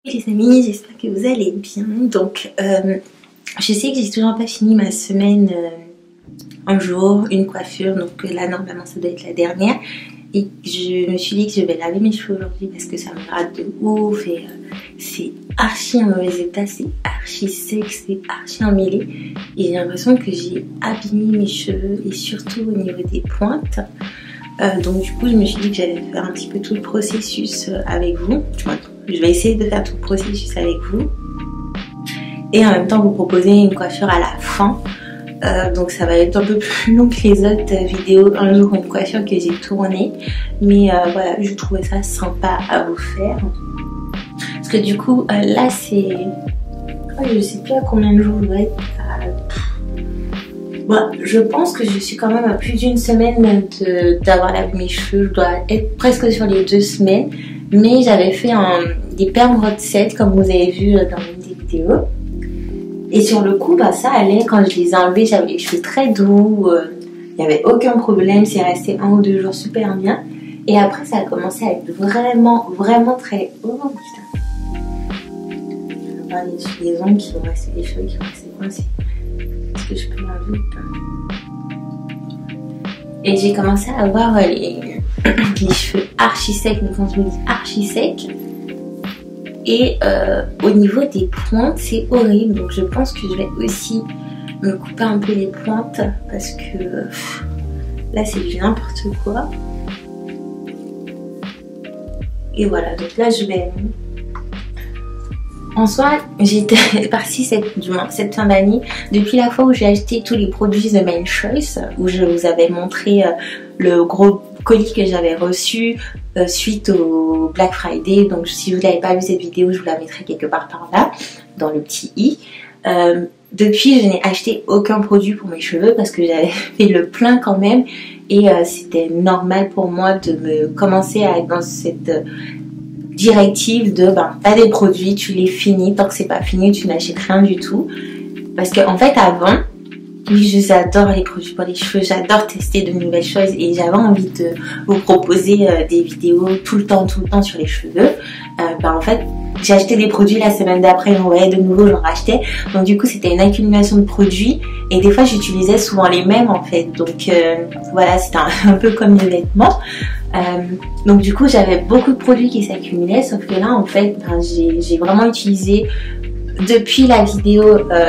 Les amis, j'espère que vous allez bien. Donc, je sais que j'ai toujours pas fini ma semaine un jour, une coiffure. Donc là, normalement, ça doit être la dernière. Et je me suis dit que je vais laver mes cheveux aujourd'hui parce que ça me gratte de ouf. Et c'est archi en mauvais état, c'est archi sec, c'est archi emmêlé. Et j'ai l'impression que j'ai abîmé mes cheveux et surtout au niveau des pointes. Donc du coup, je me suis dit que j'allais faire un petit peu tout le processus avec vous. Je vais essayer de faire tout le processus avec vous. Et en même temps, vous proposer une coiffure à la fin. Donc ça va être un peu plus long que les autres vidéos un jour une coiffure que j'ai tournée. Mais voilà, je trouvais ça sympa à vous faire. Parce que du coup, là c'est... je sais plus à combien de jours je dois être. Bon, je pense que je suis quand même à plus d'une semaine d'avoir lavé mes cheveux. Je dois être presque sur les 2 semaines. Mais j'avais fait des perm rod set comme vous avez vu dans une des vidéos. Et sur le coup, ça allait. Quand je les ai enlevés, j'avais les cheveux très doux. Il n'y avait aucun problème. C'est resté 1 ou 2 jours super bien. Et après, ça a commencé à être vraiment, vraiment très... Oh putain. Je vais voir les ongles qui vont rester, les cheveux qui vont rester coincés. Est-ce que je peux l'enlever ou pas? Et j'ai commencé à avoir les cheveux archi secs. Mais quand je me dis archi secs, et au niveau des pointes, c'est horrible. Donc je pense que je vais aussi me couper un peu les pointes parce que là c'est du n'importe quoi. Et voilà, donc là je vais... En soi, j'étais partie cette fin d'année, depuis la fois où j'ai acheté tous les produits The Mane Choice, où je vous avais montré le gros colis que j'avais reçu suite au Black Friday. Donc si vous n'avez pas vu cette vidéo, je vous la mettrai quelque part par là, dans le petit i. Depuis, je n'ai acheté aucun produit pour mes cheveux parce que j'avais fait le plein quand même. Et c'était normal pour moi de me commencer à être dans cette... directive de t'as des produits, tu les finis, tant que c'est pas fini tu n'achètes rien du tout. Parce que en fait avant, oui, j'adore les produits pour les cheveux, j'adore tester de nouvelles choses et j'avais envie de vous proposer des vidéos tout le temps sur les cheveux. En fait j'ai acheté des produits la semaine d'après, j'en voyais de nouveau, j'en rachetais. Donc du coup c'était une accumulation de produits et des fois j'utilisais souvent les mêmes en fait. Donc voilà, c'était un peu comme les vêtements. Donc du coup j'avais beaucoup de produits qui s'accumulaient, sauf que là en fait j'ai vraiment utilisé depuis la vidéo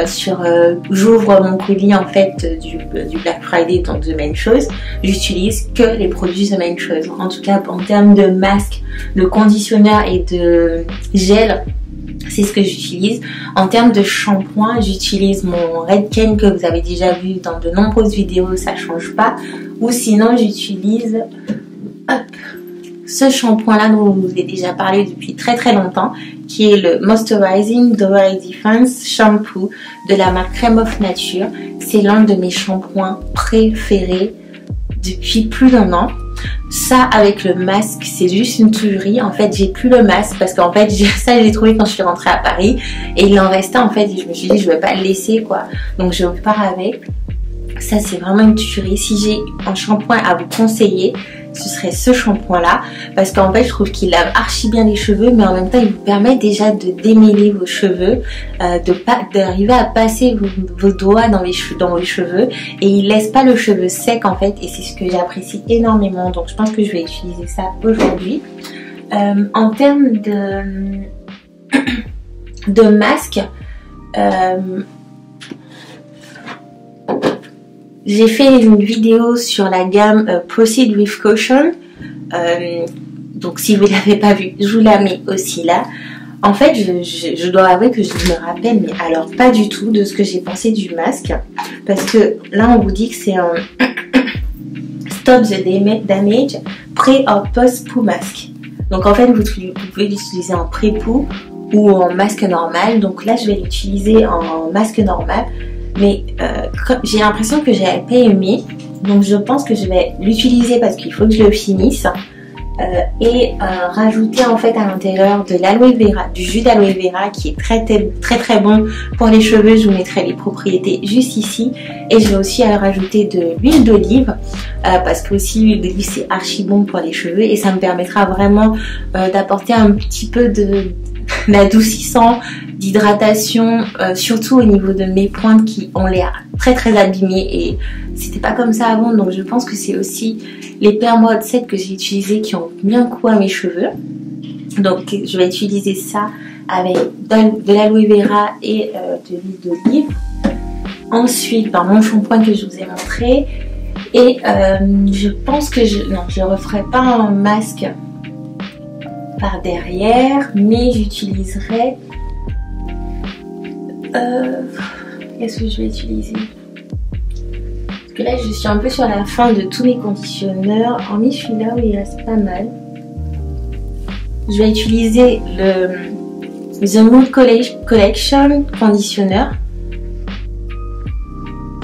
sur j'ouvre mon colis en fait du Black Friday, donc The Mane Choice, j'utilise que les produits The Mane Choice. En tout cas en termes de masque, de conditionneur et de gel, c'est ce que j'utilise. En termes de shampoing, j'utilise mon Redken que vous avez déjà vu dans de nombreuses vidéos, ça change pas. Ou sinon j'utilise ce shampoing là dont je vous ai déjà parlé depuis très longtemps, qui est le Moisturizing Dry Defense Shampoo de la marque Crème of Nature. C'est l'un de mes shampoings préférés depuis plus d'1 an. Ça avec le masque, c'est juste une tuerie. En fait j'ai plus le masque parce qu'en fait ça je l'ai trouvé quand je suis rentrée à Paris et il en restait en fait et je me suis dit je vais pas le laisser quoi, donc je repars avec. Ça c'est vraiment une tuerie. Si j'ai un shampoing à vous conseiller, ce serait ce shampoing là, parce qu'en fait je trouve qu'il lave archi bien les cheveux, mais en même temps il vous permet déjà de démêler vos cheveux, d'arriver à passer vos doigts dans vos cheveux, et il laisse pas le cheveu sec en fait, et c'est ce que j'apprécie énormément. Donc je pense que je vais utiliser ça aujourd'hui. En termes de masque, j'ai fait une vidéo sur la gamme Proceed with Caution. Donc si vous ne l'avez pas vue, je vous la mets aussi là. En fait, je dois avouer que je me rappelle, mais alors pas du tout de ce que j'ai pensé du masque. Parce que là, on vous dit que c'est un Stop the Damage Pré or Post-Poo Mask. Donc en fait, vous pouvez l'utiliser en pré-poo ou en masque normal. Donc là, je vais l'utiliser en masque normal. Mais j'ai l'impression que j'avais pas aimé, donc je pense que je vais l'utiliser parce qu'il faut que je le finisse et rajouter en fait à l'intérieur de l'aloe vera, du jus d'aloe vera qui est très bon pour les cheveux. Je vous mettrai les propriétés juste ici, et je vais aussi rajouter de l'huile d'olive parce que aussi l'huile d'olive c'est archi bon pour les cheveux et ça me permettra vraiment d'apporter un petit peu d'adoucissant, d'hydratation, surtout au niveau de mes pointes qui ont l'air très très abîmées et c'était pas comme ça avant. Donc je pense que c'est aussi les Permode 7 que j'ai utilisés qui ont bien coup à mes cheveux. Donc je vais utiliser ça avec de l'aloe vera et de l'huile d'olive. Ensuite, mon shampoing que je vous ai montré. Et je pense que je referai pas un masque par derrière, mais j'utiliserai... qu'est-ce que je vais utiliser? Parce que là, je suis un peu sur la fin de tous mes conditionneurs. Hormis celui-là où il reste pas mal. Je vais utiliser le The Mood Collection conditionneur.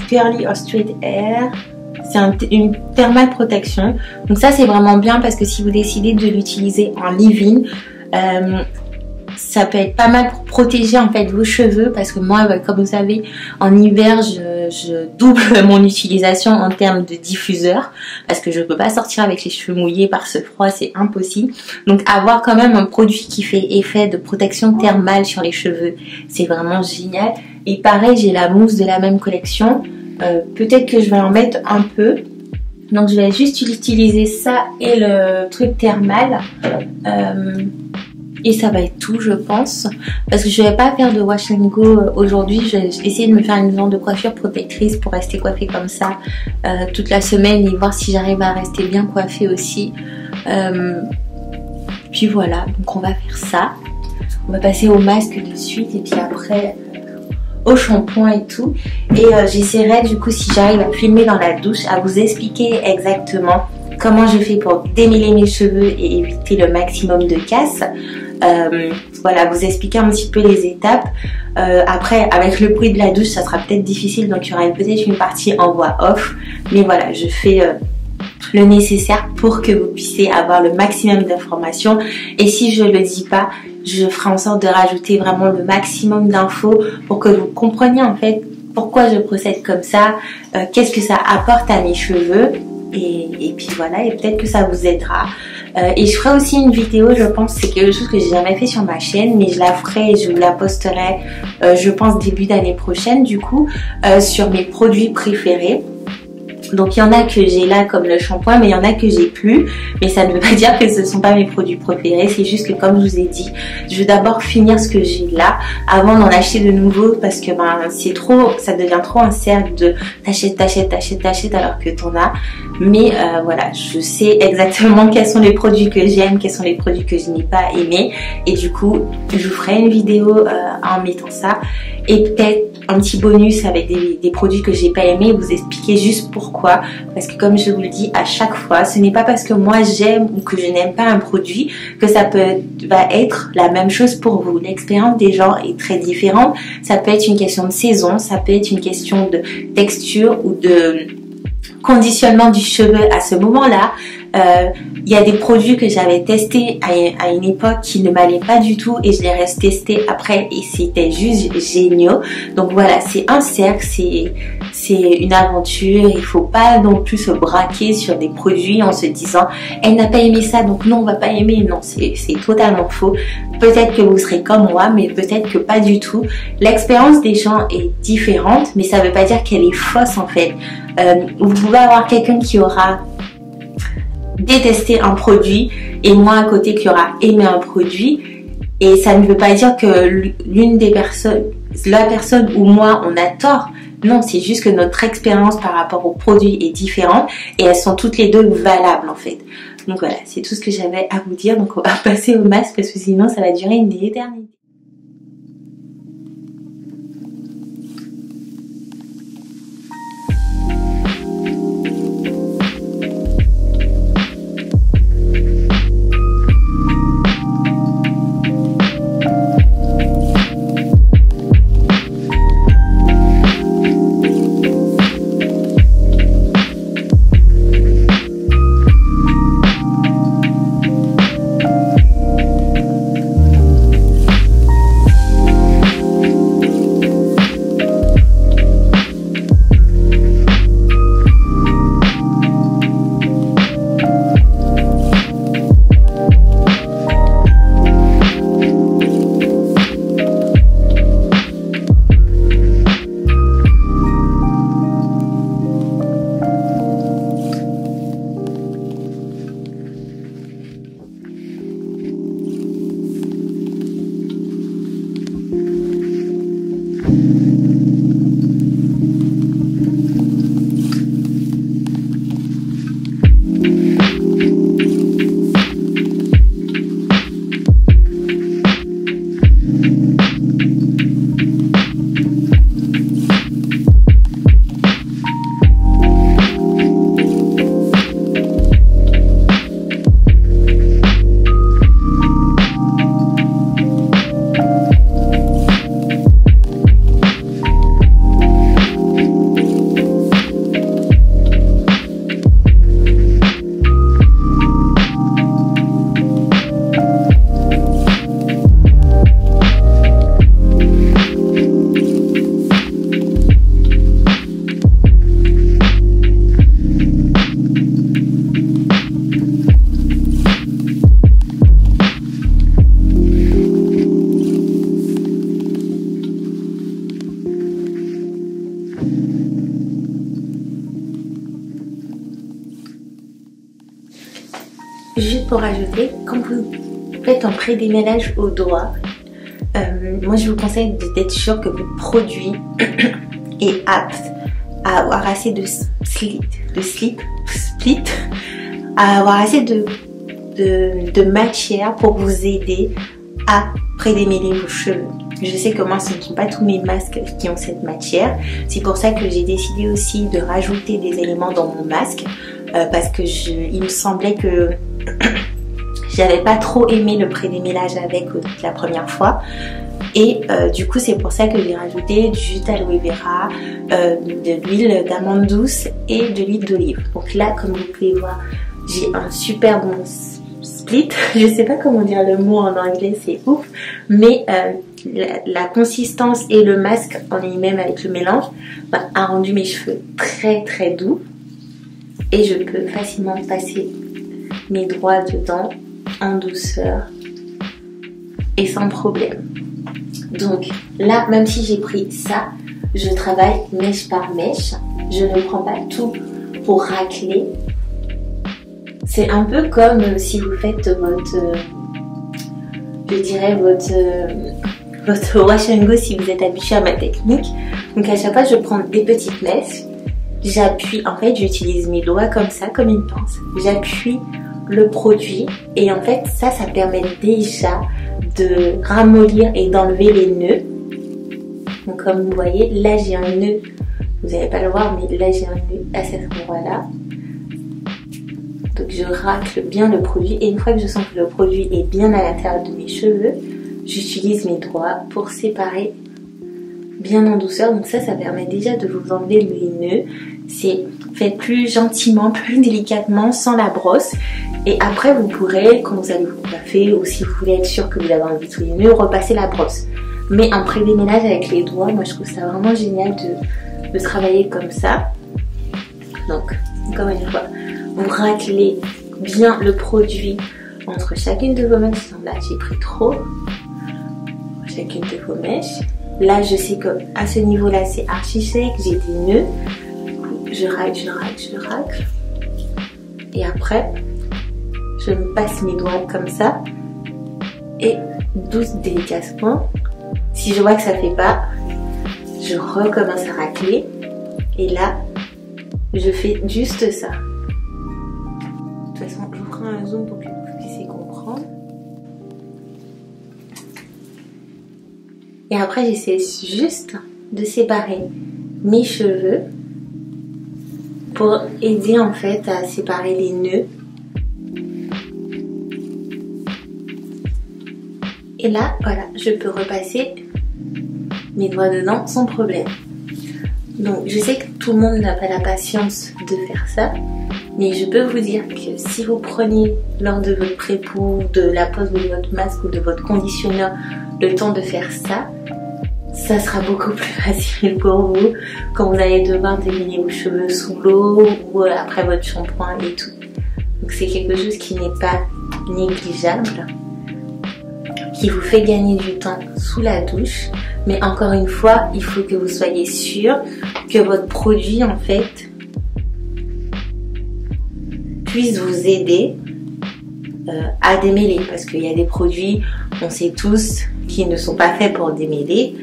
Curly or Straight Hair. C'est une thermal protection. Donc ça c'est vraiment bien parce que si vous décidez de l'utiliser en leave-in, ça peut être pas mal pour protéger en fait vos cheveux. Parce que moi, comme vous savez, en hiver je double mon utilisation en termes de diffuseur. Parce que je ne peux pas sortir avec les cheveux mouillés par ce froid, c'est impossible. Donc avoir quand même un produit qui fait effet de protection thermale sur les cheveux, c'est vraiment génial. Et pareil, j'ai la mousse de la même collection. Peut-être que je vais en mettre un peu. Donc je vais juste utiliser ça et le truc thermal. Et ça va être tout, je pense. Parce que je vais pas faire de wash and go aujourd'hui. Je vais essayer de me faire une onde de coiffure protectrice pour rester coiffée comme ça toute la semaine et voir si j'arrive à rester bien coiffée aussi. Puis voilà, donc on va faire ça. On va passer au masque de suite et puis après... au shampoing et tout, et j'essaierai du coup, si j'arrive à filmer dans la douche, à vous expliquer exactement comment je fais pour démêler mes cheveux et éviter le maximum de casse. Voilà, vous expliquer un petit peu les étapes. Après, avec le bruit de la douche, ça sera peut-être difficile, donc il y aura peut-être une partie en voix off, mais voilà, je fais le nécessaire pour que vous puissiez avoir le maximum d'informations. Et si je le dis pas, je ferai en sorte de rajouter vraiment le maximum d'infos pour que vous compreniez en fait pourquoi je procède comme ça, qu'est-ce que ça apporte à mes cheveux, et puis voilà, et peut-être que ça vous aidera. Et je ferai aussi une vidéo, je pense, c'est quelque chose que j'ai jamais fait sur ma chaîne, mais je la ferai et je vous la posterai, je pense début d'année prochaine du coup, sur mes produits préférés. Donc il y en a que j'ai là comme le shampoing, mais il y en a que j'ai plus. Mais ça ne veut pas dire que ce ne sont pas mes produits préférés. C'est juste que comme je vous ai dit, je veux d'abord finir ce que j'ai là avant d'en acheter de nouveaux, parce que c'est trop, ça devient trop un cercle de t'achètes alors que t'en as. Mais voilà, je sais exactement quels sont les produits que j'aime, quels sont les produits que je n'ai pas aimés. Et du coup, je vous ferai une vidéo en mettant ça. Et peut-être un petit bonus avec des produits que j'ai pas aimés, vous expliquer juste pourquoi. Parce que comme je vous le dis à chaque fois, ce n'est pas parce que moi j'aime ou que je n'aime pas un produit que ça va être la même chose pour vous. L'expérience des gens est très différente. Ça peut être une question de saison, ça peut être une question de texture ou de conditionnement du cheveu à ce moment-là. Il y a des produits que j'avais testés à une époque qui ne m'allaient pas du tout et je les reste testés après et c'était juste génial. Donc voilà, c'est un cercle, c'est une aventure. Il faut pas non plus se braquer sur des produits en se disant elle n'a pas aimé ça donc non on va pas aimer. Non, c'est totalement faux. Peut-être que vous serez comme moi, mais peut-être que pas du tout. L'expérience des gens est différente, mais ça veut pas dire qu'elle est fausse en fait. Vous pouvez avoir quelqu'un qui aura détester un produit et moi à côté qui aura aimé un produit, et ça ne veut pas dire que la personne ou moi on a tort. Non, c'est juste que notre expérience par rapport au produit est différente et elles sont toutes les deux valables en fait. Donc voilà, c'est tout ce que j'avais à vous dire. Donc on va passer au masque parce que sinon ça va durer une éternité. Juste pour rajouter, quand vous faites un pré-démêlage au doigt, moi je vous conseille d'être sûr que votre produit est apte à avoir assez de split, à avoir assez de matière pour vous aider à pré-démêler vos cheveux. Je sais que moi ce ne sont pas tous mes masques qui ont cette matière, c'est pour ça que j'ai décidé aussi de rajouter des éléments dans mon masque parce que il me semblait que j'avais pas trop aimé le pré-démêlage avec la première fois et du coup c'est pour ça que j'ai rajouté du jus d'aloe vera, de l'huile d'amande douce et de l'huile d'olive. Donc là comme vous pouvez voir j'ai un super bon split, je sais pas comment dire le mot en anglais, c'est ouf, mais la consistance et le masque en lui-même avec le mélange a rendu mes cheveux très très doux et je peux facilement passer mes doigts dedans en douceur et sans problème. Donc là, même si j'ai pris ça, je travaille mèche par mèche. Je ne prends pas tout pour racler. C'est un peu comme si vous faites votre, je dirais votre wash and go si vous êtes habitué à ma technique. Donc à chaque fois, je prends des petites mèches. J'appuie, en fait, j'utilise mes doigts comme ça, comme une pince. J'appuie le produit et en fait ça permet déjà de ramollir et d'enlever les nœuds. Donc comme vous voyez là j'ai un nœud, vous n'allez pas le voir mais là j'ai un nœud à cet endroit là. Donc je racle bien le produit et une fois que je sens que le produit est bien à l'intérieur de mes cheveux, j'utilise mes doigts pour séparer bien en douceur. Donc ça permet déjà de vous enlever les nœuds. C'est fait plus gentiment, plus délicatement, sans la brosse. Et après, vous pourrez, quand vous allez vous coiffer, ou si vous voulez être sûr que vous avez enlevé tous les nœuds, repasser la brosse. Mais un pré-démêlage avec les doigts, moi je trouve ça vraiment génial de travailler comme ça. Donc, encore une fois, vous raclez bien le produit entre chacune de vos mèches. Là, j'ai pris trop. Chacune de vos mèches. Là, je sais qu'à ce niveau-là, c'est archi sec, j'ai des nœuds. Je racle. Et après, je me passe mes doigts comme ça. Et délicatement, si je vois que ça fait pas, je recommence à racler. Et là, je fais juste ça. De toute façon, je vous ferai un zoom pour que vous puissiez comprendre. Et après, j'essaie juste de séparer mes cheveux pour aider en fait à séparer les nœuds. Et là, voilà, je peux repasser mes doigts dedans sans problème. Donc, je sais que tout le monde n'a pas la patience de faire ça, mais je peux vous dire que si vous prenez lors de votre pré-pou, de la pose de votre masque ou de votre conditionneur le temps de faire ça, ça sera beaucoup plus facile pour vous quand vous allez devoir démêler vos cheveux sous l'eau ou après votre shampoing et tout. Donc c'est quelque chose qui n'est pas négligeable, qui vous fait gagner du temps sous la douche. Mais encore une fois, il faut que vous soyez sûr que votre produit en fait puisse vous aider à démêler, parce qu'il y a des produits, on sait tous, qui ne sont pas faits pour démêler.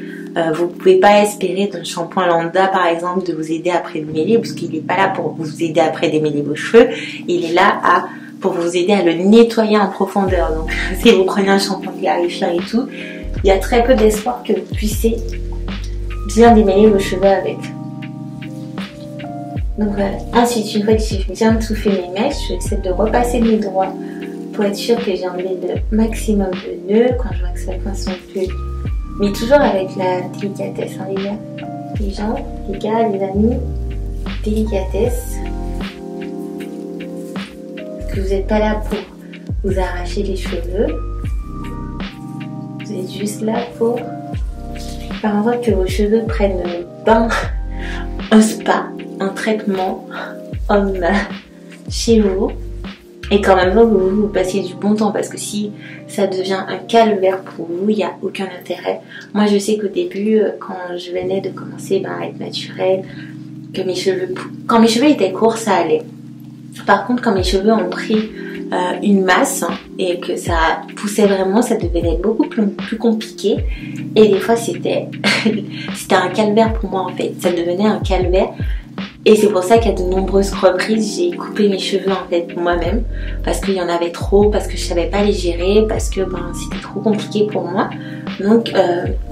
Vous ne pouvez pas espérer d'un shampoing lambda par exemple de vous aider après démêler, parce qu'il n'est pas là pour vous aider après démêler vos cheveux, il est là pour vous aider à le nettoyer en profondeur. Donc si vous prenez un shampoing clarifiant et tout, il y a très peu d'espoir que vous puissiez bien démêler vos cheveux avec. Donc voilà. Ensuite, une fois que j'ai bien tout fait mes mèches, j'essaie de repasser mes doigts pour être sûr que j'ai enlevé le maximum de nœuds quand je vois que ça coince plus. Mais toujours avec la délicatesse, hein, les gars. Les gens, les gars, les amis, délicatesse. Parce que vous n'êtes pas là pour vous arracher les cheveux. Vous êtes juste là pour faire en sorte que vos cheveux prennent bain, un spa, un traitement chez vous. Et qu'en même temps, vous passiez du bon temps, parce que si ça devient un calvaire pour vous, il n'y a aucun intérêt. Moi, je sais qu'au début, quand je venais de commencer à être naturelle, que quand mes cheveux étaient courts, ça allait. Par contre, quand mes cheveux ont pris une masse et que ça poussait vraiment, ça devenait beaucoup plus compliqué. Et des fois, c'était un calvaire pour moi en fait. Ça devenait un calvaire. Et c'est pour ça qu'à de nombreuses reprises, j'ai coupé mes cheveux en fait moi-même, parce qu'il y en avait trop, parce que je savais pas les gérer, parce que c'était trop compliqué pour moi. Donc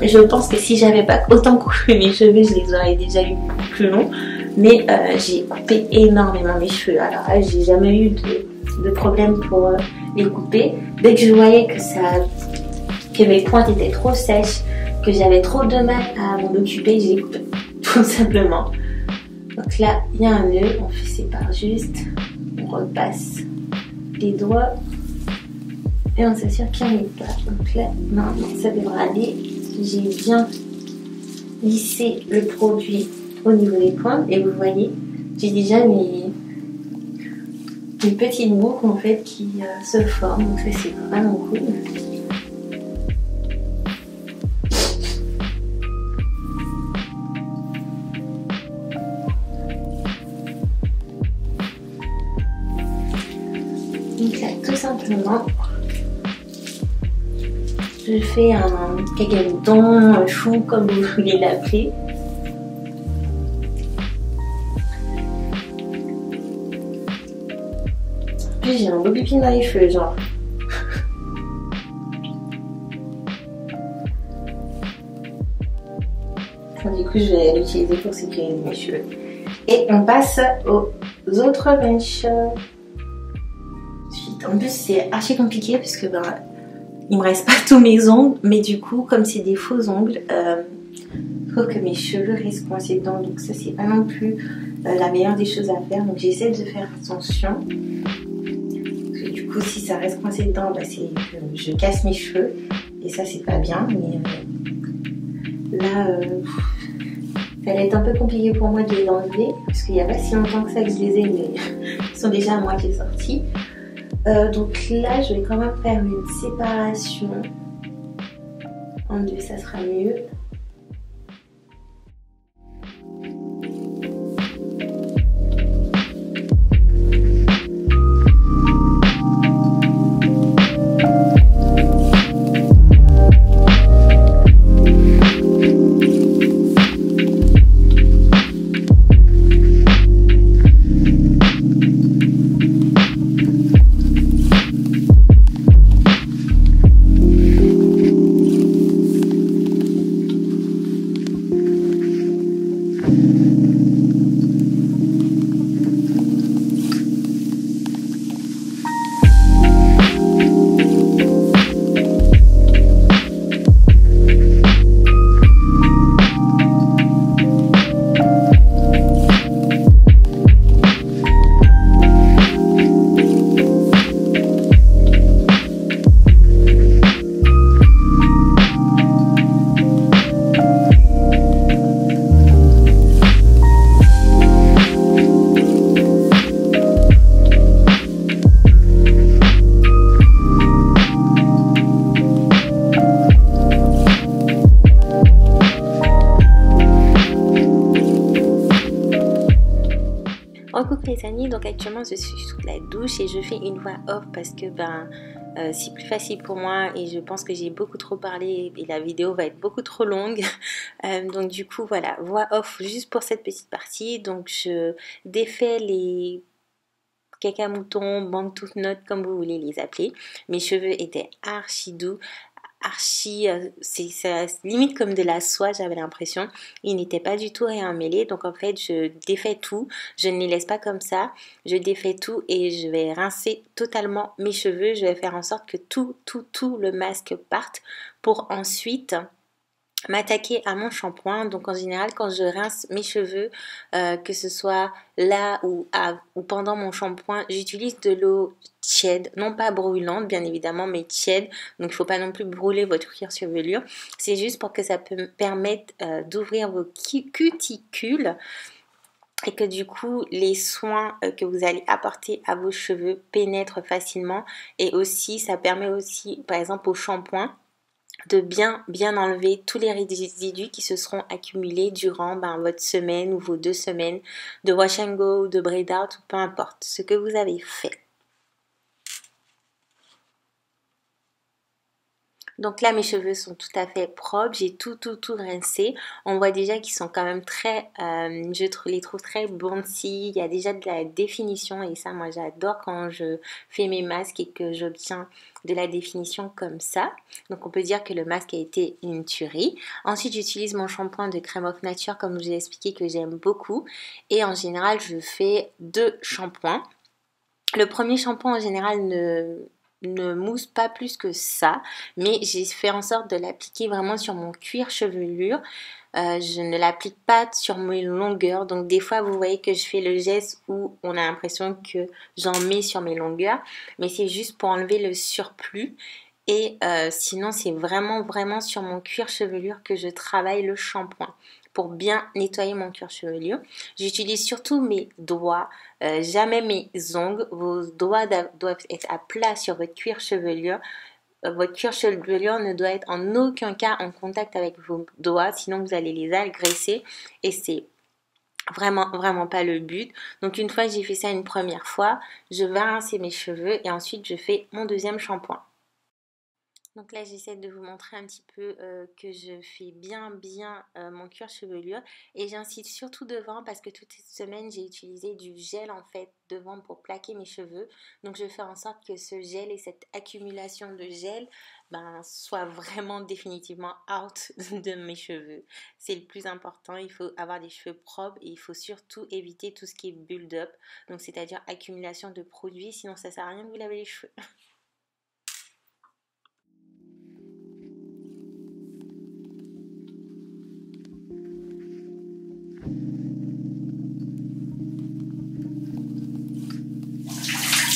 je pense que si j'avais pas autant coupé mes cheveux, je les aurais déjà eu beaucoup plus longs. Mais j'ai coupé énormément mes cheveux. Alors là, j'ai jamais eu de problème pour les couper. Dès que je voyais que mes pointes étaient trop sèches, que j'avais trop de mal à m'en occuper, je les coupais tout simplement. Donc là, il y a un nœud, on sépare juste, on repasse les doigts et on s'assure qu'il n'y en ait pas. Donc là, normalement, ça devrait aller. J'ai bien lissé le produit au niveau des pointes et vous voyez, j'ai déjà mes petites boucles en fait qui se forment. Donc ça, c'est vraiment cool. Donc là, tout simplement, je fais un cacahuèton, un chou, comme vous voulez l'appeler. Puis j'ai un beau pépine dans les cheveux, genre. Du coup, je vais l'utiliser pour sécuriser mes cheveux. Et on passe aux autres mèches. En plus, c'est archi compliqué parce que il me reste pas tous mes ongles, mais du coup, comme c'est des faux ongles, je trouve que mes cheveux risquent de coincer dedans, donc ça c'est pas non plus la meilleure des choses à faire. Donc j'essaie de faire attention. Parce que du coup, si ça reste coincé dedans, c'est que je casse mes cheveux et ça c'est pas bien. Mais là, ça va être un peu compliqué pour moi de les enlever parce qu'il n'y a pas si longtemps que ça que je les ai, mais ils sont déjà à moitié sortis. Donc là, je vais quand même faire une séparation en deux, ça sera mieux. Coucou les amis, donc actuellement je suis sous la douche et je fais une voix off parce que c'est plus facile pour moi et je pense que j'ai beaucoup trop parlé et la vidéo va être beaucoup trop longue. Donc du coup voilà, voix off juste pour cette petite partie. Donc je défais les caca-moutons, banque toute note comme vous voulez les appeler. Mes cheveux étaient archi doux, archi, c'est limite comme de la soie, j'avais l'impression. Ils n'étaient pas du tout rien mêlés, donc en fait je défais tout, je ne les laisse pas comme ça, je défais tout et je vais rincer totalement mes cheveux. Je vais faire en sorte que tout le masque parte pour ensuite m'attaquer à mon shampoing. Donc en général quand je rince mes cheveux, que ce soit là ou pendant mon shampoing, j'utilise de l'eau tiède, non pas brûlante bien évidemment, mais tiède. Donc il ne faut pas non plus brûler votre cuir chevelu. C'est juste pour que ça peut me permettre d'ouvrir vos cuticules et que du coup les soins que vous allez apporter à vos cheveux pénètrent facilement. Et aussi ça permet aussi par exemple au shampoing de bien enlever tous les résidus qui se seront accumulés durant votre semaine ou vos 2 semaines de wash and go ou de braid out ou peu importe ce que vous avez fait. Donc là mes cheveux sont tout à fait propres, j'ai tout rincé. On voit déjà qu'ils sont quand même très, je les trouve très bouncy, il y a déjà de la définition et ça moi j'adore quand je fais mes masques et que j'obtiens de la définition comme ça. Donc on peut dire que le masque a été une tuerie. Ensuite j'utilise mon shampoing de Crème of Nature comme je vous ai expliqué que j'aime beaucoup et en général je fais 2 shampoings. Le premier shampoing en général ne mousse pas plus que ça, mais j'ai fait en sorte de l'appliquer vraiment sur mon cuir chevelure. Je ne l'applique pas sur mes longueurs, donc des fois vous voyez que je fais le geste où on a l'impression que j'en mets sur mes longueurs, mais c'est juste pour enlever le surplus. Et sinon c'est vraiment sur mon cuir chevelure que je travaille le shampoing pour bien nettoyer mon cuir chevelure. J'utilise surtout mes doigts, jamais mes ongles. Vos doigts doivent être à plat sur votre cuir chevelure. Votre cuir chevelure ne doit être en aucun cas en contact avec vos doigts, sinon vous allez les agresser et c'est vraiment pas le but. Donc une fois que j'ai fait ça une première fois, je vais rincer mes cheveux et ensuite je fais mon deuxième shampoing. Donc là j'essaie de vous montrer un petit peu que je fais bien mon cuir chevelure et j'insiste surtout devant parce que toute cette semaine j'ai utilisé du gel en fait devant pour plaquer mes cheveux. Donc je fais en sorte que ce gel et cette accumulation de gel soit vraiment définitivement out de mes cheveux. C'est le plus important, il faut avoir des cheveux propres et il faut surtout éviter tout ce qui est build-up, donc c'est-à-dire accumulation de produits, sinon ça sert à rien de vous laver les cheveux.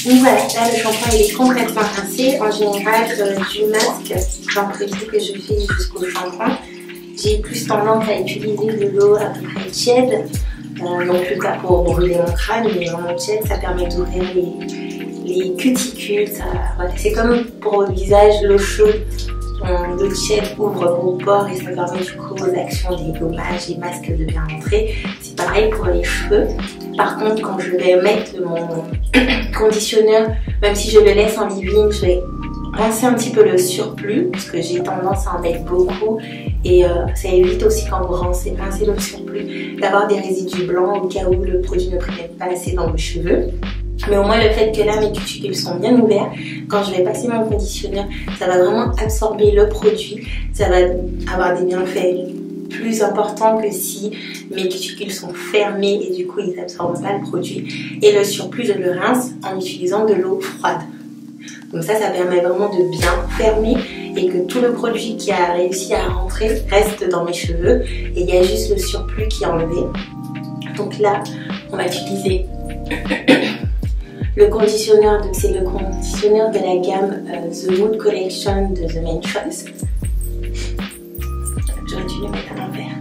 Donc voilà, là le shampoing il est complètement rincé. En général, du masque, j'en précise que je fais jusqu'au shampoing. J'ai plus tendance à utiliser de l'eau à peu près tiède, non plus pas pour brûler mon crâne, mais vraiment tiède, ça permet d'ouvrir les cuticules. Voilà. C'est comme pour le visage, l'eau chaude, l'eau tiède ouvre vos pores et ça permet du coup aux actions des gommages et masques de bien rentrer. C'est pareil pour les cheveux. Par contre, quand je vais mettre mon conditionneur, même si je le laisse en leave-in, je vais rincer un petit peu le surplus parce que j'ai tendance à en mettre beaucoup et ça évite aussi quand vous rincez le surplus d'avoir des résidus blancs au cas où le produit ne pénètre pas assez dans vos cheveux. Mais au moins le fait que là mes cuticules sont bien ouverts, quand je vais passer mon conditionneur, ça va vraiment absorber le produit, ça va avoir des bienfaits plus importants que si mes cuticules sont fermées et du coup ils n'absorbent pas le produit. Et le surplus je le rince en utilisant de l'eau froide. Donc ça permet vraiment de bien fermer et que tout le produit qui a réussi à rentrer reste dans mes cheveux et il y a juste le surplus qui est enlevé. Donc là on va utiliser le conditionneur, c'est le conditionneur de la gamme The Mood Collection de The Mane Choice. J'aurais dû le mettre à l'envers.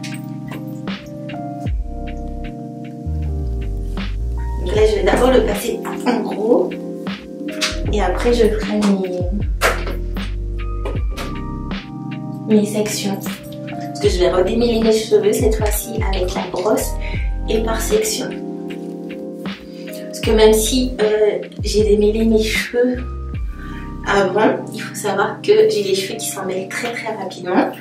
Donc là, je vais d'abord le passer en gros et après je ferai mes sections. Parce que je vais redémêler mes cheveux cette fois-ci avec la brosse et par section. Parce que même si j'ai démêlé mes cheveux avant, il faut savoir que j'ai les cheveux qui s'en mêlent très très rapidement.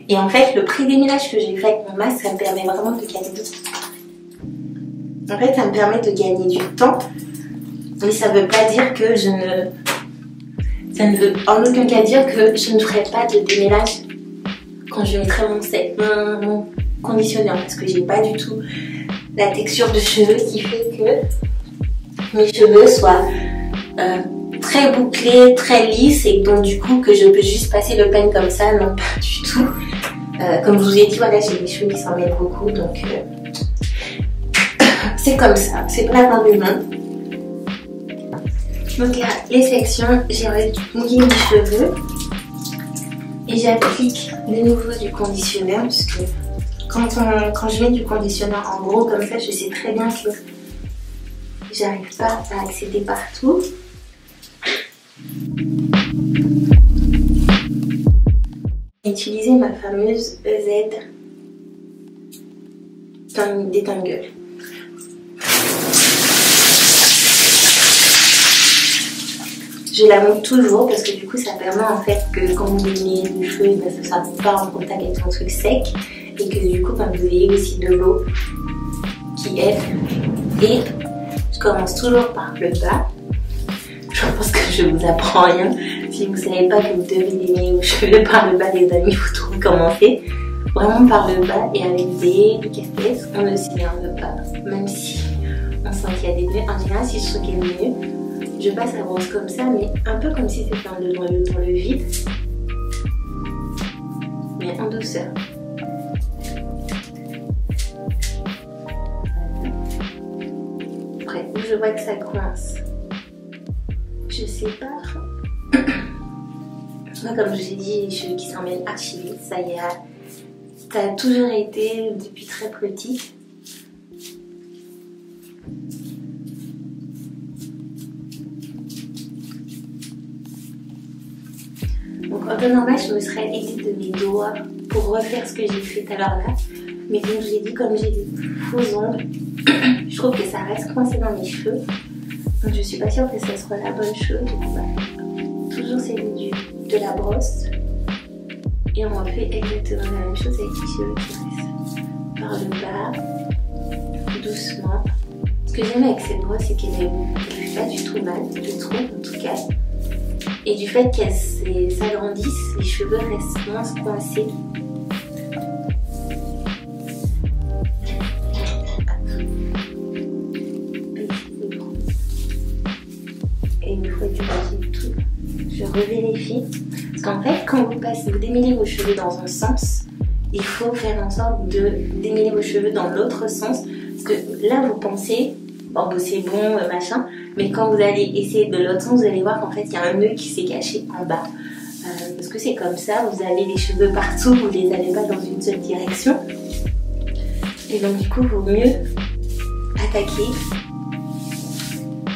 Et en fait, le pré-démêlage que j'ai fait avec mon masque, ça me permet vraiment de gagner. En fait, ça me permet de gagner du temps. Mais ça ne veut pas dire que je ne... Ça ne veut en aucun cas dire que je ne ferai pas de démêlage quand je mettrai mon conditionneur. Parce que j'ai pas du tout la texture de cheveux qui fait que mes cheveux soient très bouclés, très lisses. Et donc du coup que je peux juste passer le peigne comme ça. Non, pas du tout. Comme je vous ai dit, voilà, j'ai des cheveux qui s'en mêlent beaucoup. Donc c'est comme ça. C'est pas la fin du monde. Donc là, les sections, j'ai mouillé mes cheveux et j'applique de nouveau du conditionneur parce que quand je mets du conditionneur en gros comme ça, je sais très bien que j'arrive pas à accéder partout. J'ai utilisé ma fameuse EZ Detangle. Je la monte toujours parce que du coup ça permet en fait que quand vous mettez du cheveu, ça ne soit pas en contact avec un truc sec et que du coup vous ayez aussi de l'eau qui aide. Et je commence toujours par le bas. Je pense que je vous apprends rien. Si vous ne savez pas que vous devez démêler vos cheveux par le bas, les amis, il faut tout recommencer. Vraiment par le bas et avec des casquettes, on ne s'énerve pas. Même si on sent qu'il y a des nœuds. En général, si je trouve qu'il y a des nœuds, je passe la brosse comme ça, mais un peu comme si c'était dans le vide. Mais en douceur. Après, où je vois que ça coince, je sépare. Moi, comme je vous ai dit, les cheveux qui s'en mêlent archi vite, ça y est, ça a toujours été depuis très petite. Donc en temps normal, je me serais aidée de mes doigts pour refaire ce que j'ai fait tout à l'heure là. Mais comme je vous ai dit, comme j'ai des faux ongles, je trouve que ça reste coincé dans mes cheveux. Donc je suis pas sûre que ça soit la bonne chose. Donc, toujours s'aider de la brosse. Et on refait exactement la même chose avec les cheveux qui restent. Par le bas, doucement. Ce que j'aime avec cette brosse, c'est qu'elle ne fait pas du tout mal, je trouve en tout cas. Et du fait qu'elle s'agrandisse, les cheveux restent moins coincés. Et une fois que j'ai tout, je revérifie. Parce qu'en fait, quand vous démêlez vos cheveux dans un sens, il faut faire en sorte de démêler vos cheveux dans l'autre sens. Parce que là, vous pensez, bon, c'est bon, machin. Mais quand vous allez essayer de l'autre sens, vous allez voir qu'en fait, il y a un nœud qui s'est caché en bas. Parce que c'est comme ça, vous avez les cheveux partout, vous les avez pas dans une seule direction. Et donc, du coup, il vaut mieux attaquer.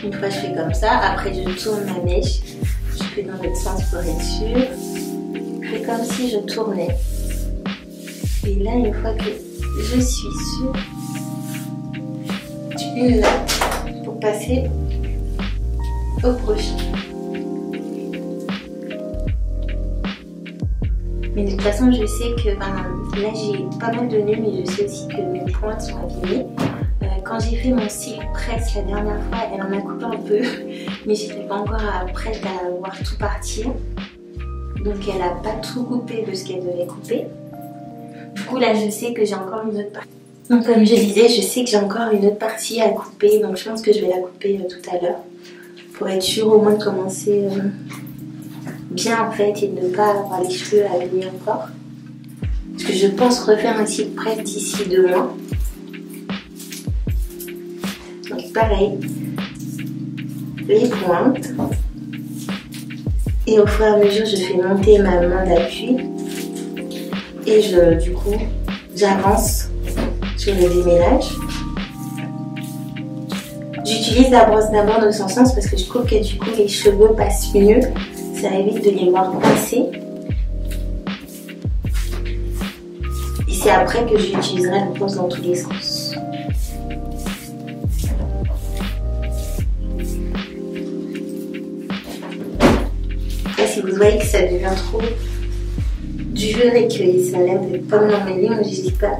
Une fois, je fais comme ça. Après, je tourne ma mèche. Je fais dans l'autre sens pour être sûre. Je fais comme si je tournais. Et là, une fois que je suis sûre, une là pour passer au prochain. Mais de toute façon, je sais que là j'ai pas mal de nœuds, mais je sais aussi que mes pointes sont abîmées. Quand j'ai fait mon cil presse la dernière fois, elle en a coupé un peu, mais j'étais pas encore prête à voir tout partir. Donc elle a pas tout coupé de ce qu'elle devait couper. Du coup là, je sais que j'ai encore une autre partie. Donc comme je disais, je sais que j'ai encore une autre partie à couper, donc je pense que je vais la couper tout à l'heure. Pour être sûre au moins de commencer bien en fait et de ne pas avoir les cheveux abîmés encore. Parce que je pense refaire un cil presse d'ici 2 mois. Donc pareil, les pointes. Et au fur et à mesure, je fais monter ma main d'appui. Et du coup, j'avance sur le démêlage. J'utilise la brosse d'abord dans son sens parce que je trouve que du coup les cheveux passent mieux. Ça évite de les voir coincer. Et c'est après que j'utiliserai la brosse dans tous les sens. voyez que ça devient trop dur et que ça a l'air d'être pas me l'emmêler, moi j'hésite pas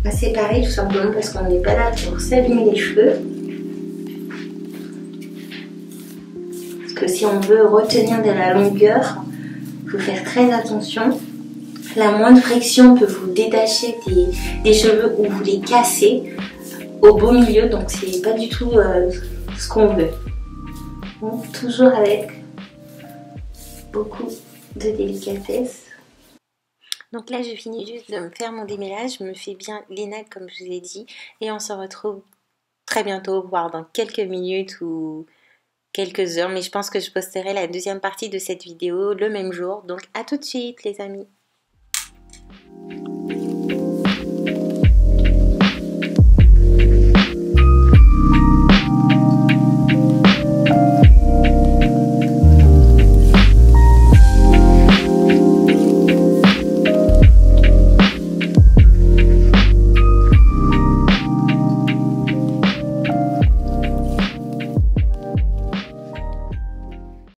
à séparer tout simplement parce qu'on n'est pas là pour s'abîmer les cheveux. Parce que si on veut retenir de la longueur, il faut faire très attention. La moindre friction peut vous détacher des cheveux ou vous les casser au beau milieu, donc c'est pas du tout ce qu'on veut. Donc, toujours avec beaucoup de délicatesse. Donc là, je finis juste de me faire mon démêlage, je me fais bien les nattes comme je vous ai dit, et on se retrouve très bientôt, voire dans quelques minutes ou quelques heures, mais je pense que je posterai la deuxième partie de cette vidéo le même jour. Donc à tout de suite les amis.